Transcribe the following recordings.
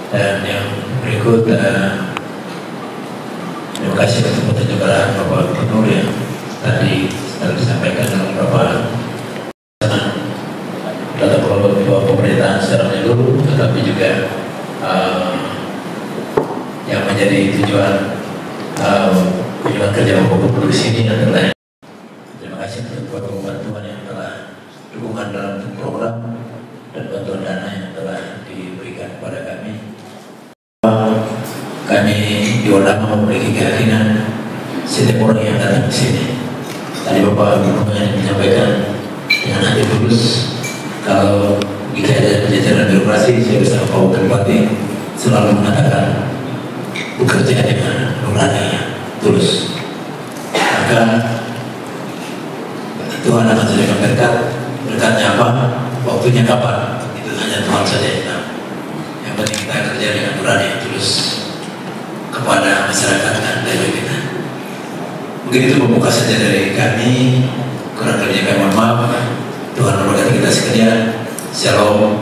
Dan yang berikut terima kasih untuk penyelenggaraan Bapak Gubernur yang tadi sudah disampaikan dalam beberapa tata kelola pemerintahan secara menyeluruh, tetapi juga yang menjadi tujuan kerja Bapak Gubernur di sini adalah terima kasih untuk bantuan yang telah dukungan dalam program dan bantuan dana yang telah diberikan kepada kami. Kami di Odama memiliki keyakinan setiap orang yang datang ke sini. Tadi Bapak Gubernur menyampaikan dengan hati tulus kalau jika ada jajaran birokrasi, saya bersama Pak Wakil Bupati selalu mengatakan bekerja dengan nurani, tulus. Maka Tuhan akan sediakan berkat. Berkatnya apa? Waktunya kapan? Itu hanya Tuhan saja yang tahu. Yang penting kita kerja dengan nurani yang tulus kepada masyarakat dan daerah kita. Mungkin itu pembuka saja dari kami. Kurang lebihnya kami mohon maaf. Tuhan memberkati kita sekalian. Shalom.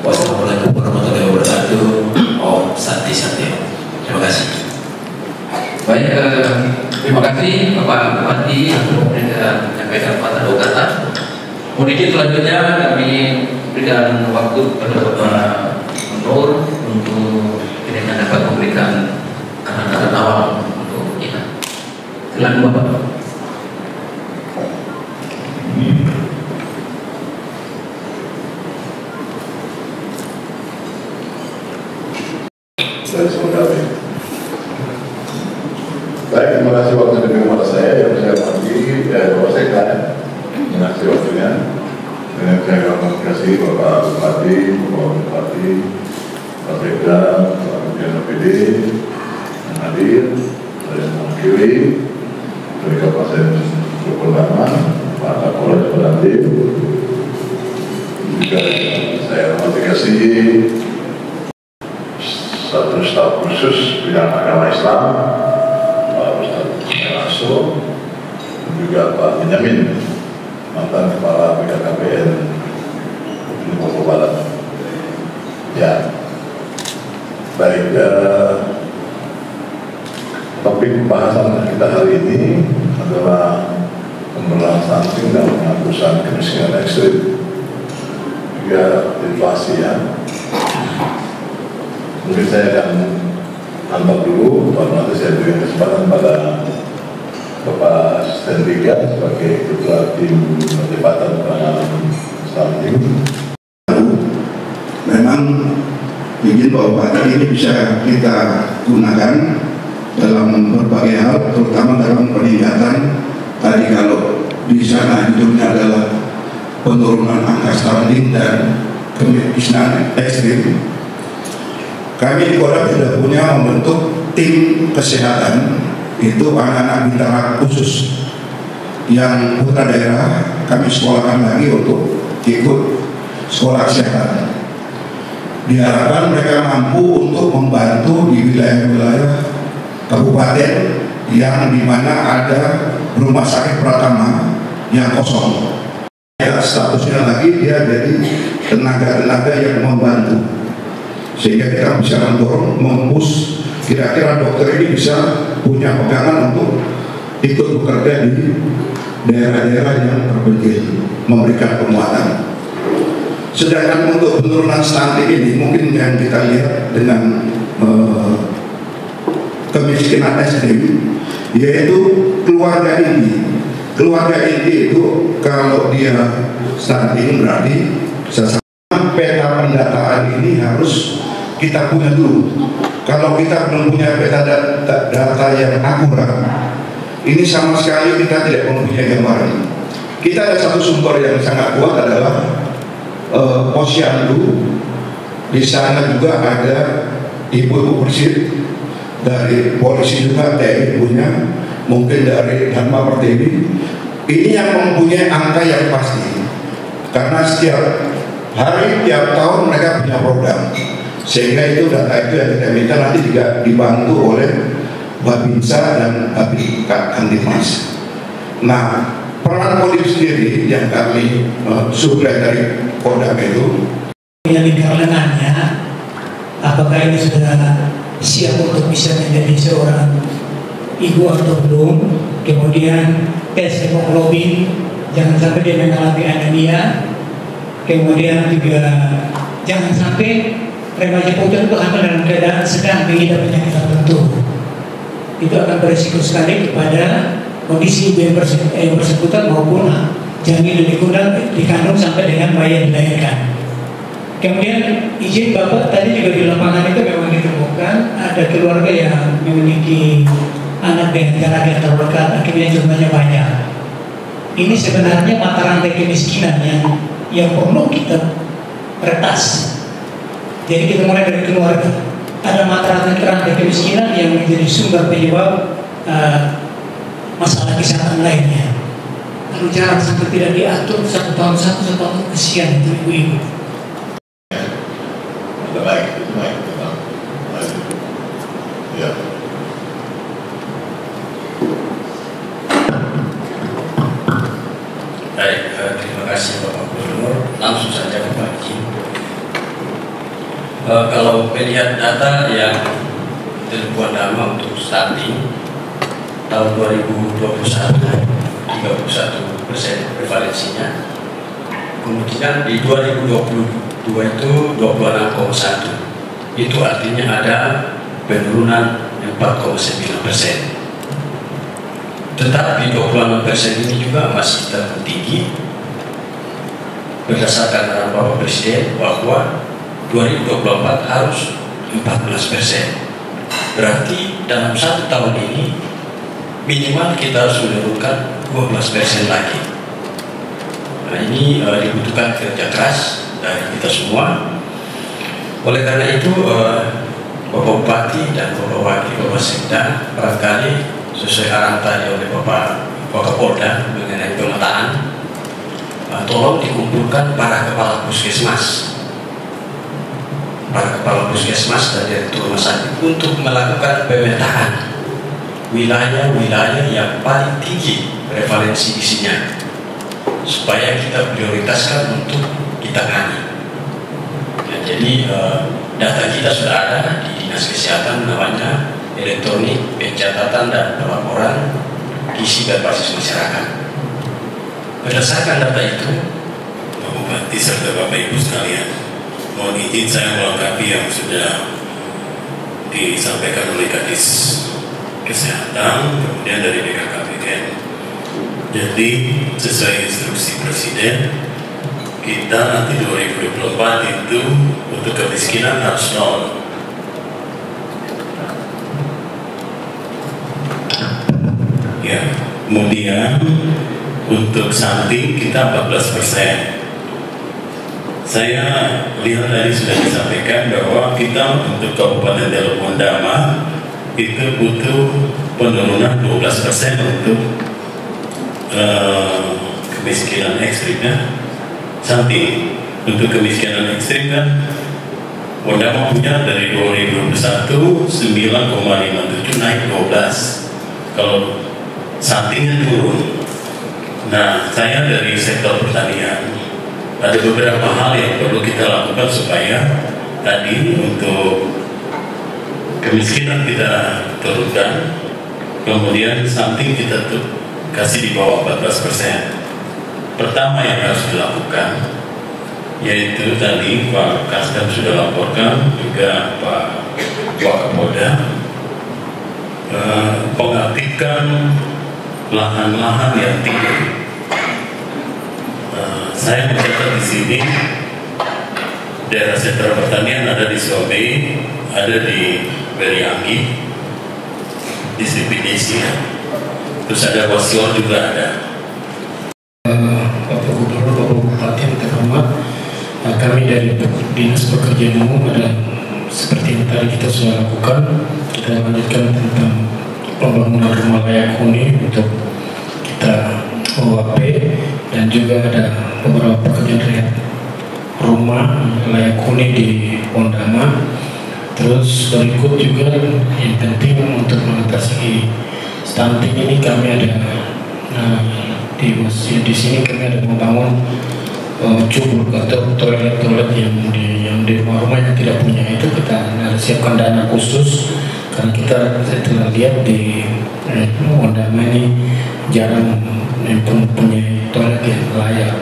Wassalamualaikum warahmatullahi wabarakatuh. Om Santi Santi. Terima kasih. Baik, terima kasih Bapak Bupati untuk menyampaikan patah kata. Kemudian selanjutnya kami berikan waktu kepada Bapak Gubernur untuk kiranya dapat memberikan kata awal untuk kita. Silakan Bapak. Baik, terima kasih waktu diberikan kepada saya. Yang saya hormati Bapak Sekda, terima kasih waktunya. Yang saya kasih Bapak Bupati, Bapak Bupati, Pak Sekda, Pak Dirjen PD, yang hadir, saya mewakili dari Kabupaten Odama, Pak Kapolres Badandim. Juga saya hormati kasih satu staf khusus bidang agama Islam, Pak Ustadz Melaso, dan juga Pak Benyamin, mantan Kepala BKKBN Papua Barat. Ya, baik. Topik pembahasan kita hari ini adalah pemberantasan stunting dan penghapusan kemiskinan ekstrim, juga inflasi ya. Mungkin saya akan antar dulu, baru nanti saya berikan kesempatan pada Bapak Asisten 3 sebagai Ketua Tim Percepatan Penanganan Stunting. Memang izin Bapak ini bisa kita gunakan dalam berbagai hal, terutama dalam peningkatan tadi kalau di sana judulnya adalah penurunan angka stunting dan kemiskinan ekstrim. Kami di Kodam sudah punya membentuk tim kesehatan, itu anak-anak bintara khusus yang putra daerah kami sekolahkan lagi untuk ikut sekolah kesehatan. Diharapkan mereka mampu untuk membantu di wilayah-wilayah kabupaten yang dimana ada rumah sakit Pratama yang kosong. Ya, statusnya lagi dia jadi tenaga-tenaga yang membantu, sehingga kita bisa mendorong, mempush kira-kira dokter ini bisa punya pegangan untuk ikut bekerja di daerah-daerah yang terpencil, memberikan penguatan. Sedangkan untuk penurunan stunting ini mungkin yang kita lihat dengan kemiskinan ekstrim, yaitu keluarga inti. Keluarga inti itu kalau dia stunting berarti peta pendataan ini harus kita punya dulu. Kalau kita belum punya peta data yang akurat, ini sama sekali kita tidak mempunyai gambaran. Kita ada satu sumber yang sangat kuat adalah Posyandu. Di sana juga ada ibu-ibu bersih dari polisi juga, TNI punya, mungkin dari Dharma Pertiwi. Ini yang mempunyai angka yang pasti, karena setiap hari, tiap tahun mereka punya program. Sehingga itu data itu yang kita minta nanti juga dibantu oleh Babinsa dan Babinkamtibmas. Nah, peran Kodim sendiri yang kami suplai dari Kodam itu yang lingkar lengannya apakah ini sudah siap untuk bisa menjadi seorang ibu atau belum. Kemudian tes hemoglobin, jangan sampai dia mengalami anemia. Kemudian juga jangan sampai remaja pucuk itu hamil dalam keadaan sedang mengidap penyakit tertentu. Itu akan berisiko sekali kepada kondisi ibu yang bersangkutan maupun janin yang dikandung sampai dengan bayi yang dilahirkan. Kemudian izin Bapak, tadi juga di lapangan itu memang ditemukan ada keluarga yang memiliki anak dengan jarak yang terlalu dekat, akhirnya jumlahnya banyak. Ini sebenarnya mata rantai kemiskinan yang perlu kita retas. Jadi kita mulai dari keluarga. Ada mata rantai kemiskinan yang menjadi sumber penyebab masalah kesehatan lainnya. Kalau jarak sampai tidak diatur, 1 tahun kesian itu ibu-ibu. Baik. Ya. Baik, terima kasih Bapak Gubernur. Langsung saja ke Pak Haji. Kalau melihat data yang dibuat nama untuk stunting tahun 2021 31% prevalensinya, kemudian di 2022 itu 26,1, itu artinya ada penurunan 4,9%. Tetapi 26% ini juga masih terlalu tinggi berdasarkan arahan Bapak Presiden bahwa 2024 harus 14%. Berarti dalam 1 tahun ini minimal kita harus menurunkan 12% lagi. Nah, ini dibutuhkan kerja keras dari kita semua. Oleh karena itu Bapak Bupati dan Bapak Wakil Bapak Sekda barangkali sesuai arahan tadi oleh Bapak Kapolda mengenai pemetaan, tolong dikumpulkan para kepala puskesmas dan direktur rumah sakit untuk melakukan pemetaan wilayah-wilayah yang paling tinggi prevalensi isinya, supaya kita prioritaskan untuk ditangani. Ya, jadi data kita sudah ada di Dinas Kesehatan, namanya elektronik pencatatan dan pelaporan gizi berbasis masyarakat. Berdasarkan data itu, Pak Bupati serta Bapak Ibu sekalian, mohon izin saya melengkapi yang sudah disampaikan oleh Kadis Kesehatan, kemudian dari BKKBN. Jadi sesuai instruksi Presiden, kita nanti 2024 itu untuk kemiskinan harus 0. Ya, kemudian untuk stunting kita 14%. Saya lihat tadi sudah disampaikan bahwa kita untuk Kabupaten Teluk Mondama itu butuh penurunan 12% untuk kemiskinan ekstrimnya. Stunting untuk kemiskinan ekstrim kan Mondama punya dari 2021 9,57 naik 12. Kalau stuntingnya turun. Nah, saya dari sektor pertanian ada beberapa hal yang perlu kita lakukan supaya tadi untuk kemiskinan kita turunkan, kemudian stunting kita kasih di bawah 14%. Pertama yang harus dilakukan yaitu tadi Pak Kasdam sudah laporkan, juga Pak Wakapolda, mengaktifkan lahan-lahan yang tinggi. Saya mencatat di sini daerah sentra pertanian ada di Sobe, ada di Berianggi, di Sipinisi, terus ada Wasior juga ada. Bapak Gubernur, Bapak Bupati yang terhormat, kami dari Dinas Pekerjaan Umum ada seperti yang tadi kita sudah lakukan, kita lanjutkan tentang pembangunan rumah layak huni untuk kita OAP, dan juga ada beberapa pekerjaan rumah layak huni di Mondama. Terus berikut juga yang penting untuk mengatasi stunting ini, kami ada di sini kami ada membangun cubur atau toilet yang di rumah-rumah yang tidak punya itu kita siapkan dana khusus, karena kita telah lihat di Wondama ini jarang punya toilet yang layak.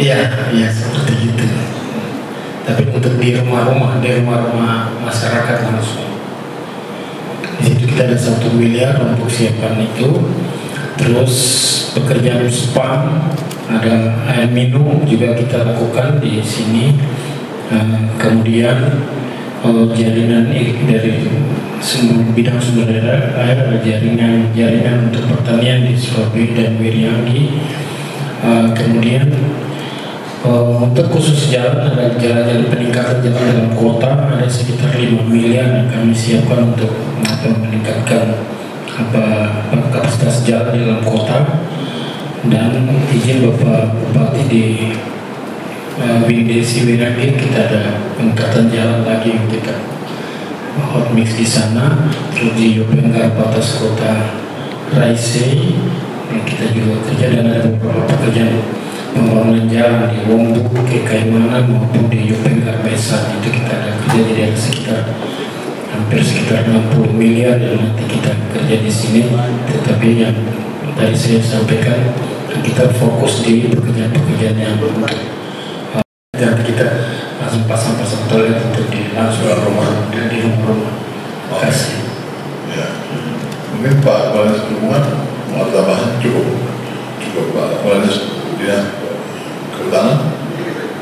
Iya seperti itu. Tapi untuk di rumah-rumah masyarakat langsung, di situ kita ada 1 miliar untuk siapkan itu. Terus pekerjaan spam, ada air minum juga kita lakukan di sini. Kemudian jaringan dari bidang sumber daya air, ada jaringan untuk pertanian di Surabaya dan Wiriangi. Kemudian untuk khusus jalan, ada jalan-jalan peningkatan jalan dalam kota, ada sekitar 5 miliar yang kami siapkan untuk meningkatkan kapasitas jalan di dalam kota. Dan izin Bapak Bupati di Desi Wiriangi, kita ada peningkatan jalan lagi yang kita hot mix di sana. Terus di Yopenggar batas kota Raisei kita juga kerja, dan ada beberapa pekerjaan pembangunan jalan di Wombuk, ke Kaimanan maupun di Yopenggar Besan. Itu kita ada kerja, jadi ada hampir sekitar 60 miliar yang nanti kita kerja di sini. Tetapi yang tadi saya sampaikan, kita fokus di pekerjaan-pekerjaan yang dan kita langsung pasang toilet untuk di langsung rumah dan di rumah. Terima kasih. Ya, mungkin Pak Kepala Perhubungan mau tambahan cukup Pak Kepala Dinas Kehutanan,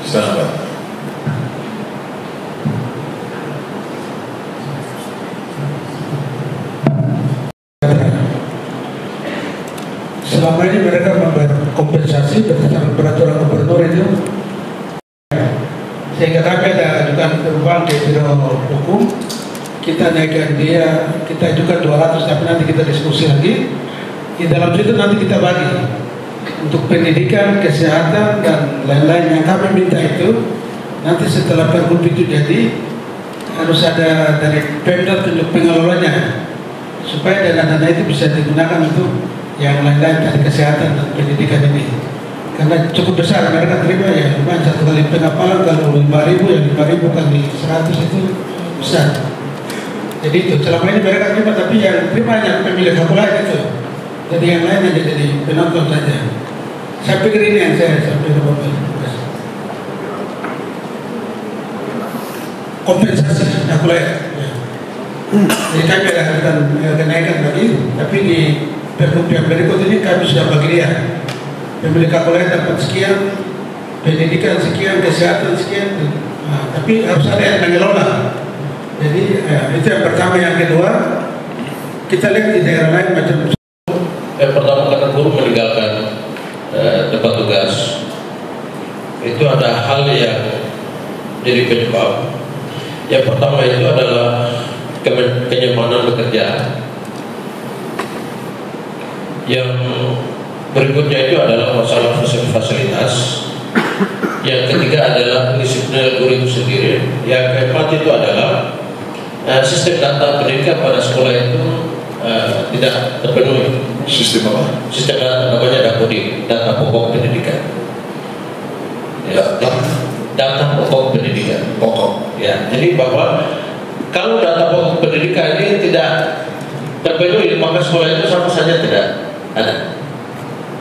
silakan Pak. Selama ini mereka membayar kompensasi berdasarkan peraturan gubernur itu, sehingga kami ada ajukan perubahan di Biro Hukum. Kita naikkan dia, kita ajukan 200, tapi nanti kita diskusi lagi. Di dalam situ nanti kita bagi untuk pendidikan, kesehatan, dan lain-lain yang kami minta itu. Nanti setelah pergub itu jadi, harus ada dari Pemda untuk pengelolanya, supaya dana-dana itu bisa digunakan untuk yang lain-lain dari kesehatan dan pendidikan ini. Karena cukup besar mereka terima, ya lumayan 1 kali pengapalan, kalau 5.000 ya 5.000 kali 100 itu besar. Jadi itu selama ini mereka terima, tapi yang terima hanya pemilik hak lain itu. Jadi yang lain hanya jadi penonton saja. Saya pikir ini yang saya sampaikan Bapak. Kompensasi hak lain. Jadi kami akan kenaikan lagi, tapi di pergub yang berikut ini kami sudah bagi dia. Pemilik hak lain dapat sekian, pendidikan sekian, kesehatan sekian. Nah, tapi harus ada yang mengelola. Jadi itu yang pertama. Yang kedua, kita lihat di daerah lain macam. Yang pertama, karena guru meninggalkan tempat tugas, itu ada hal yang jadi penyebab. Yang pertama itu adalah kenyamanan bekerja. Yang berikutnya itu adalah masalah fasilitas. Yang ketiga adalah pendisiplinan guru itu sendiri. Yang keempat itu adalah sistem data pendidikan pada sekolah itu tidak terpenuhi. Sistem apa? Sistem data, namanya DAPODIP, data pokok pendidikan. Ya, data pokok pendidikan. Pokok. Ya, jadi bahwa kalau data pokok pendidikan ini tidak terpenuhi, maka sekolah itu sama saja tidak ada.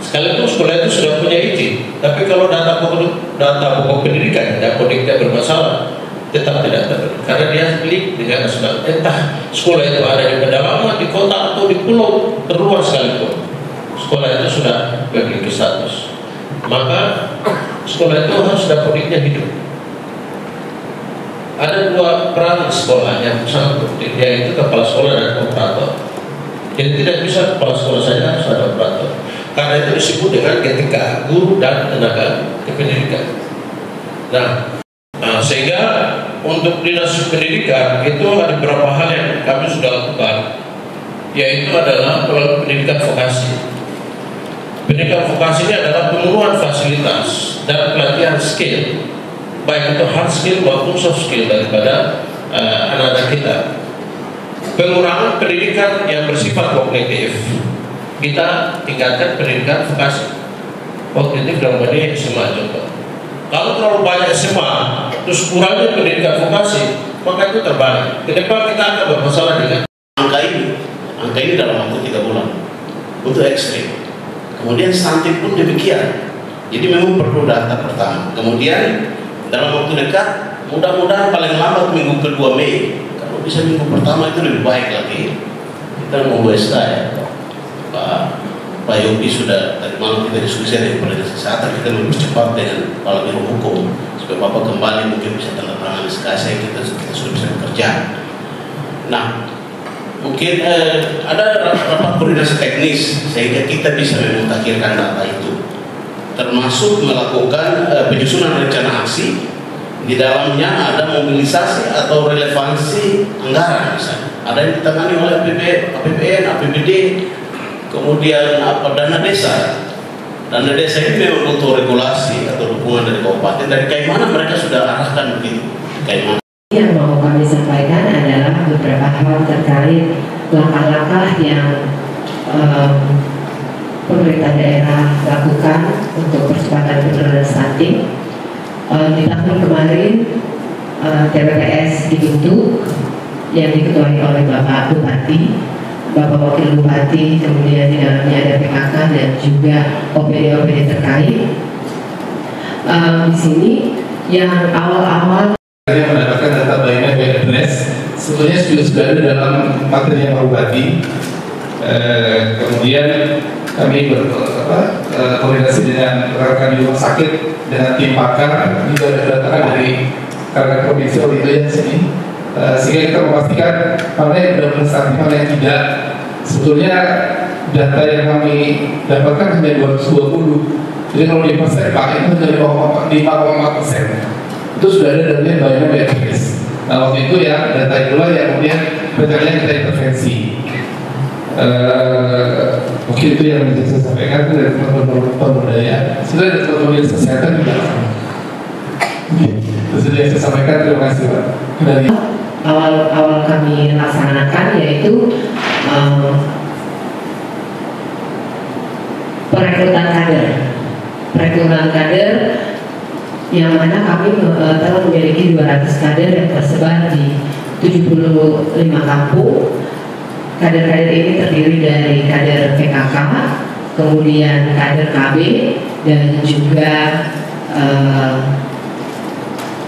Sekalipun sekolah itu sudah punya izin, tapi kalau data pokok pendidikan DAPODIP bermasalah, tetap tidak terpenuhi. Karena dia klik dengan nasional. Entah sekolah itu ada di pedalaman, di kota atau di pulau terluar sekalipun, sekolah itu sudah memiliki status. Maka sekolah itu harus DAPODIP-nya hidup. Ada 2 peran sekolah yang sangat penting, yaitu kepala sekolah dan operator. Jadi tidak bisa kepala sekolah saja, harus ada operator. Karena itu disebut dengan etika guru dan tenaga kependidikan. Nah, sehingga untuk dinas pendidikan itu ada beberapa hal yang kami sudah lakukan, yaitu adalah pendidikan vokasi. Pendidikan vokasi ini adalah pemenuhan fasilitas dan pelatihan skill, baik itu hard skill maupun soft skill daripada anak-anak kita. Pengurangan pendidikan yang bersifat kognitif, kita tingkatkan pendidikan vokasi. Kognitif dalam ini semua contoh. Kalau terlalu banyak SMA, terus kurangnya pendidikan vokasi, maka itu terbalik. Kedepan kita akan bermasalah dengan angka ini dalam waktu 3 bulan untuk ekstrim. Kemudian stunting pun demikian. Jadi memang perlu data pertama. Kemudian dalam waktu dekat, mudah-mudahan paling lambat minggu kedua Mei. Kalau bisa minggu pertama itu lebih baik lagi. Kita mau ya, Pak Yogi sudah tadi malam kita diskusi dengan Kepala Kesehatan, kita mempercepat dengan Kepala Biro Hukum supaya Bapak kembali mungkin bisa tanda tangan SKS, kita sudah bisa bekerja. Nah, mungkin ada rapat koordinasi teknis sehingga kita bisa memutakhirkan data itu, termasuk melakukan penyusunan rencana aksi. Di dalamnya ada mobilisasi atau relevansi anggaran, misalnya ada yang ditangani oleh APBN, APBD, kemudian dana desa. Dana desa ini memang butuh regulasi atau dukungan dari kabupaten. Dari mana mereka sudah arahkan begitu? Kaimana. Yang mau kami sampaikan adalah beberapa hal terkait langkah-langkah yang pemerintah daerah lakukan untuk percepatan penurunan stunting. Di tahun kemarin TPPS dibentuk yang diketuai oleh Bapak Bupati, Bapak Wakil Bupati, kemudian di dalamnya ada PKK dan juga OPD-OPD terkait. Di sini yang awal-awal yang mendapatkan data by address sebetulnya sudah ada dalam materi Pak Bupati. Kemudian kami koordinasi dengan rekan di rumah sakit dengan tim pakar, juga ada data dari rekan provinsi itu yang sini, sehingga kita memastikan mana yang benar-benar stunting, mana yang tidak. Sebetulnya data yang kami dapatkan hanya 220, jadi kalau di persen pakai itu dari 5,4%. Itu sudah ada datanya by address. Nah, waktu itu ya data itulah yang kemudian rencananya kita intervensi. Mungkin itu yang bisa saya sampaikan dari teman-teman pemberdayaan. Sudah ada teman-teman dinas kesehatan juga. Itu sudah yang saya sampaikan. Terima kasih Pak. Dari awal kami laksanakan yaitu perekrutan kader yang mana kami telah memiliki 200 kader yang tersebar di 75 kampung. Kader-kader ini terdiri dari kader PKK, kemudian kader KB, dan juga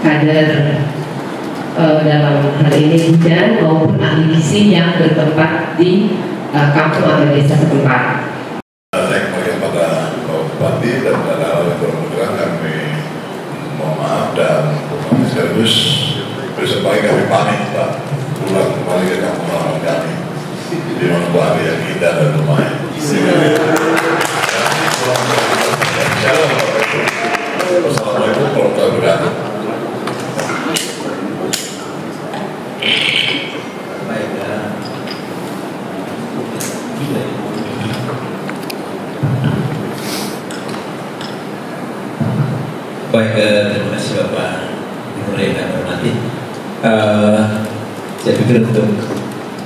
kader dalam hal ini bidan maupun ahli gizi yang bertempat di kampung atau desa setempat. Saya kembali pada Pak Bupati dan pada hal yang kami mohon maaf dan kami serius bersama kami panik Pak pulang kembali ke kampung halaman kami di mana Bali yang indah dan lumayan. Wassalamualaikum warahmatullahi wabarakatuh. Baik, terima kasih Bapak Gubernur yang kami hormati. Saya pikir untuk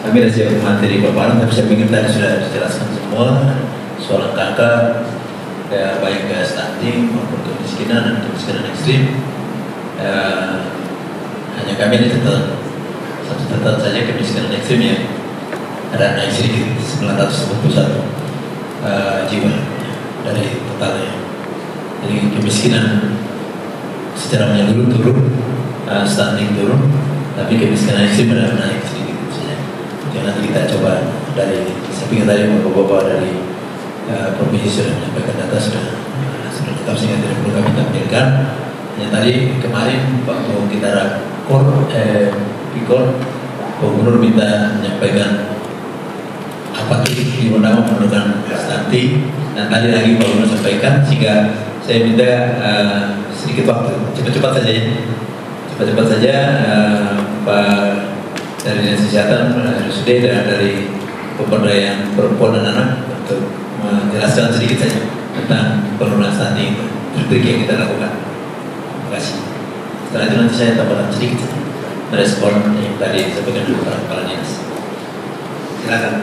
kami ada siap materi paparan, tapi saya pikir tadi sudah dijelaskan semua soal angka, baik stunting maupun kemiskinan dan kemiskinan ekstrim. Hanya kami ini satu catatan saja kemiskinan ekstrim ya, ada naik sedikit 941 jiwa dari totalnya. Jadi kemiskinan secara menyeluruh turun, stunting turun, tapi kemiskinan ekstrim ada naik sedikit saja. Jadi nanti kita coba dari, saya pikir tadi bapak-bapak dari provinsi sudah menyampaikan data sudah lengkap sehingga tidak perlu kami tampilkan. Hanya tadi kemarin waktu kita rakor, Pak Gubernur minta menyampaikan apa titik di undang menurunkan stunting, dan tadi lagi Pak Gubernur sampaikan, sehingga saya minta sedikit waktu, cepat-cepat saja ya. Cepat-cepat saja Pak dari Dinas Kesehatan, RSUD dan dari Pemberdayaan Perempuan dan Anak untuk menjelaskan sedikit saja tentang penurunan stunting itu, trik yang kita lakukan. Terima kasih. Setelah itu nanti saya tambahkan sedikit merespon yang tadi disampaikan oleh para kepala dinas. Silakan.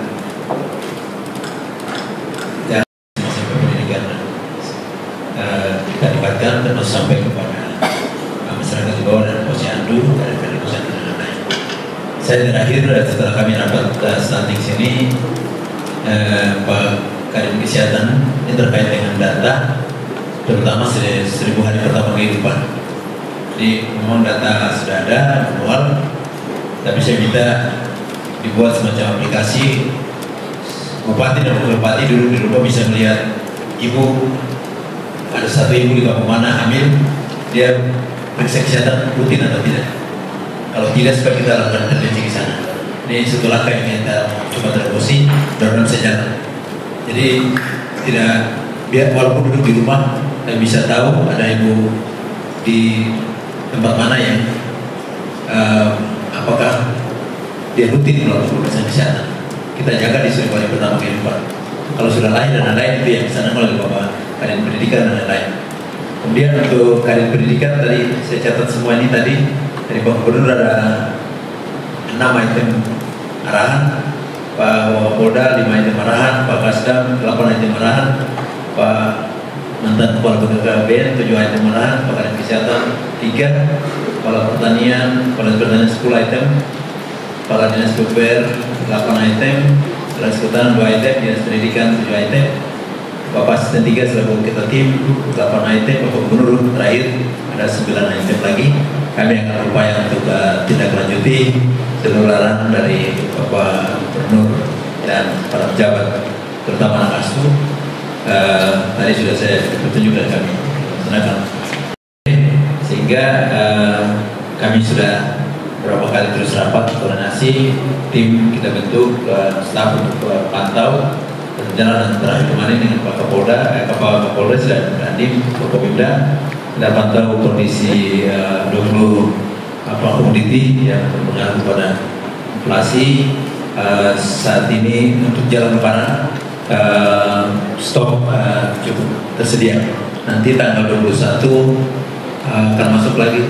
Kita dapatkan terus sampai kepada masyarakat di bawah dan Posyandu, dari Posyandu dan lain-lain. Saya terakhir setelah kami rapat stunting sini, Pak Kadin Kesehatan ini terkait dengan data, terutama 1000 hari pertama kehidupan. Jadi memang data sudah ada manual, tapi saya minta dibuat semacam aplikasi. Bupati dan wakil bupati dulu di rumah bisa melihat ibu, ada satu ibu di kampung mana hamil, dia periksa kesehatan rutin atau tidak. Kalau tidak, supaya kita lakukan intervensi ke sana. Ini satu langkah yang kita coba terobosi, dan bisa jalan. Jadi tidak, biar walaupun duduk di rumah, kita bisa tahu ada ibu di tempat mana yang apakah dia rutin melakukan pemeriksaan kesehatan. Kita jaga di 1000 hari pertama kehidupan. Kalau sudah lahir dan lain-lain itu yang sana oleh Bapak Kadin Pendidikan dan lain-lain. Kemudian untuk Kadin Pendidikan tadi saya catat semua ini tadi dari Pak Gubernur ada 6 item arahan, Pak Wapolda 5 item arahan, Pak Kasdam 8 item arahan, Pak Mantan Kepala BKKBN 7 item arahan, Pak Kadin Kesehatan 3, Kepala Pertanian 10 item, Kepala Dinas PUPR 8 item, Dinas Kehutanan 2 item, Dinas Pendidikan 7 item, Bapak Asisten 3 selaku Ketua Tim 8 item, Bapak Gubernur terakhir ada 9 item lagi. Kami akan berupaya untuk tindak lanjuti seluruh arahan dari Bapak Gubernur dan para pejabat, terutama anak asuh. Tadi sudah saya petunjuk dan kami laksanakan, sehingga kami sudah berapa kali terus rapat koordinasi, tim kita bentuk staf untuk pantau perjalanan terakhir kemarin dengan Pak Kapolda, Kepala Kapolres dan Dandim, Forkopimda. Kita pantau kondisi 20 komoditi yang berpengaruh pada inflasi. Saat ini untuk jalan lebaran stok cukup tersedia. Nanti tanggal 21 akan masuk lagi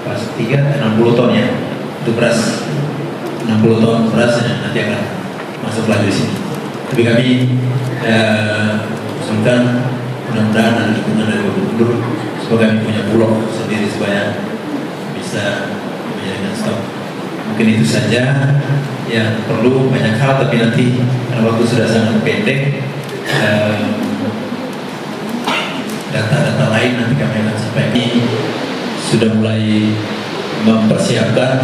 pas 60 ton ya, itu beras 60 ton beras nanti akan masuk lagi di sini. Tapi kami usulkan mudah-mudahan ada dukungan dari Gubernur supaya kami punya bulog sendiri supaya bisa menjadikan stok. Mungkin itu saja yang perlu, banyak hal tapi nanti karena waktu sudah sangat pendek, data-data lain nanti kami akan sampaikan. Sudah mulai mempersiapkan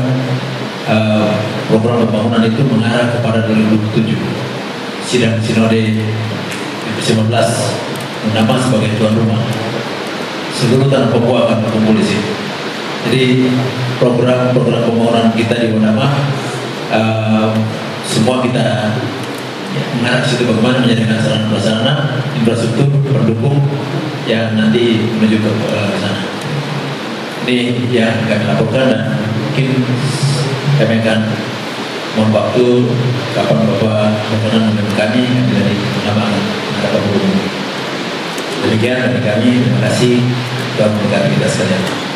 program pembangunan itu mengarah kepada 2007. Sidang Sinode 2019 Wonama sebagai tuan rumah. Seluruh tanah Papua akan berkumpul di sini. Jadi program pembangunan kita di Wonama semua kita mengarah ke situ, bagaimana menjadikan sarana prasarana infrastruktur pendukung yang nanti menuju ke sana. Ini yang kami lakukan dan mungkin kami akan mohon waktu kapan Bapak berkenan dengan kami dari Wonama ada Demikian dari kami, terima kasih Tuhan memberkati kita sekalian.